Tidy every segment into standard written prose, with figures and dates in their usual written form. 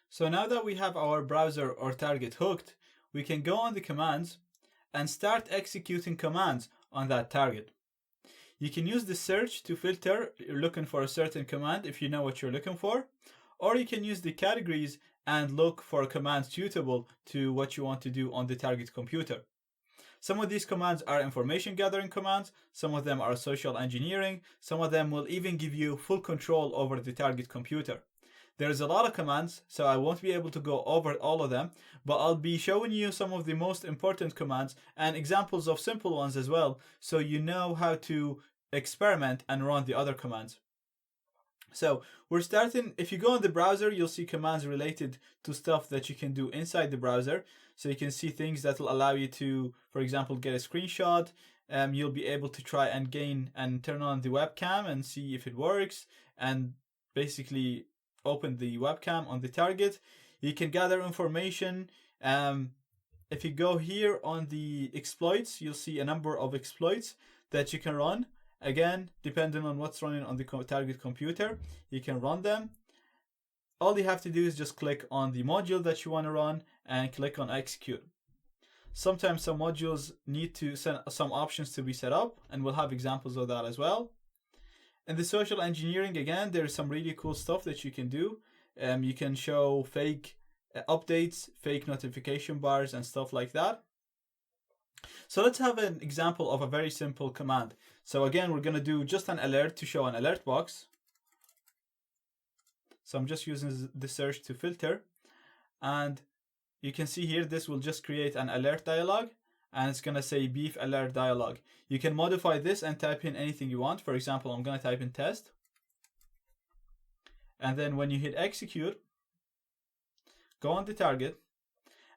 So now that we have our browser or target hooked, we can go on the commands and start executing commands on that target. You can use the search to filter you're looking for a certain command if you know what you're looking for, or you can use the categories and look for commands suitable to what you want to do on the target computer. Some of these commands are information gathering commands, some of them are social engineering, some of them will even give you full control over the target computer. There's a lot of commands, so I won't be able to go over all of them, but I'll be showing you some of the most important commands and examples of simple ones as well, so you know how to experiment and run the other commands. So we're starting, if you go on the browser, you'll see commands related to stuff that you can do inside the browser. So you can see things that will allow you to, for example, get a screenshot. You'll be able to try and gain and turn on the webcam and see if it works, and basically open the webcam on the target. You can gather information. If you go here on the exploits, you'll see a number of exploits that you can run. Again, depending on what's running on the target computer, you can run them. All you have to do is just click on the module that you want to run and click on execute. Sometimes some modules need to send some options to be set up, and we'll have examples of that as well. In the social engineering, again, there's some really cool stuff that you can do. You can show fake updates, fake notification bars, and stuff like that. So let's have an example of a very simple command. So again, we're going to do just an alert to show an alert box. So I'm just using the search to filter. And you can see here, this will just create an alert dialog. And it's going to say beef alert dialog. You can modify this and type in anything you want. For example, I'm going to type in test. And then when you hit execute, go on the target,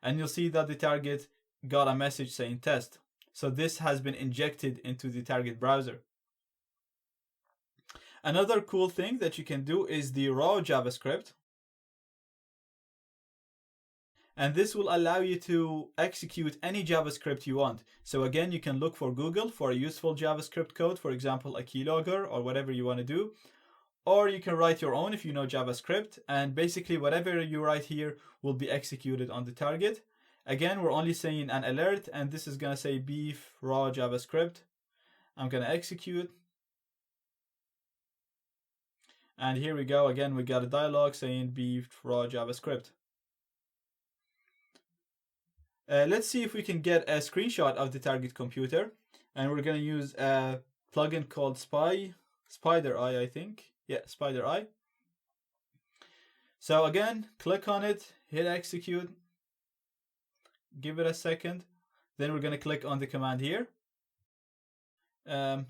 and you'll see that the target got a message saying test. So this has been injected into the target browser. Another cool thing that you can do is the raw JavaScript. And this will allow you to execute any JavaScript you want. So again, you can look for Google for a useful JavaScript code, for example, a keylogger or whatever you want to do. Or you can write your own if you know JavaScript. And basically whatever you write here will be executed on the target. Again, we're only saying an alert, and this is going to say beef raw JavaScript. I'm going to execute. And here we go. Again, we got a dialog saying beef raw JavaScript. Let's see if we can get a screenshot of the target computer. And we're going to use a plugin called SpiderEye, I think. Yeah, SpiderEye. So again, click on it, hit execute. Give it a second. Then we're going to click on the command here.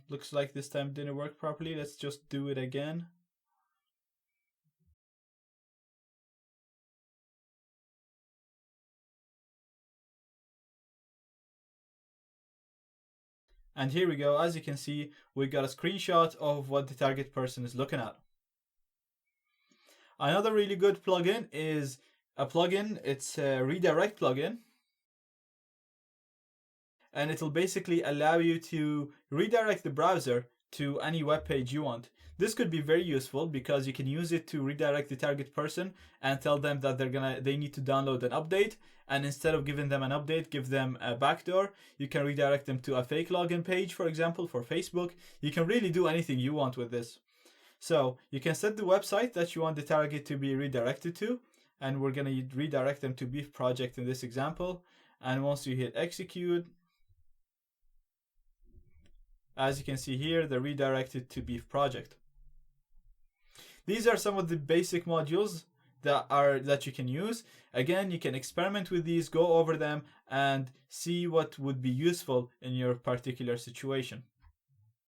Looks like this time didn't work properly. Let's just do it again. And here we go. As you can see, we got a screenshot of what the target person is looking at. Another really good plugin is a plugin. It's a redirect plugin. And it'll basically allow you to redirect the browser to any web page you want. This could be very useful because you can use it to redirect the target person and tell them that they need to download an update, and instead of giving them an update, give them a backdoor. You can redirect them to a fake login page, for example, for Facebook. You can really do anything you want with this. So you can set the website that you want the target to be redirected to, and we're going to redirect them to Beef Project in this example. And once you hit execute, as you can see here, they're redirected to Beef Project. These are some of the basic modules that you can use. Again, you can experiment with these, go over them, and see what would be useful in your particular situation.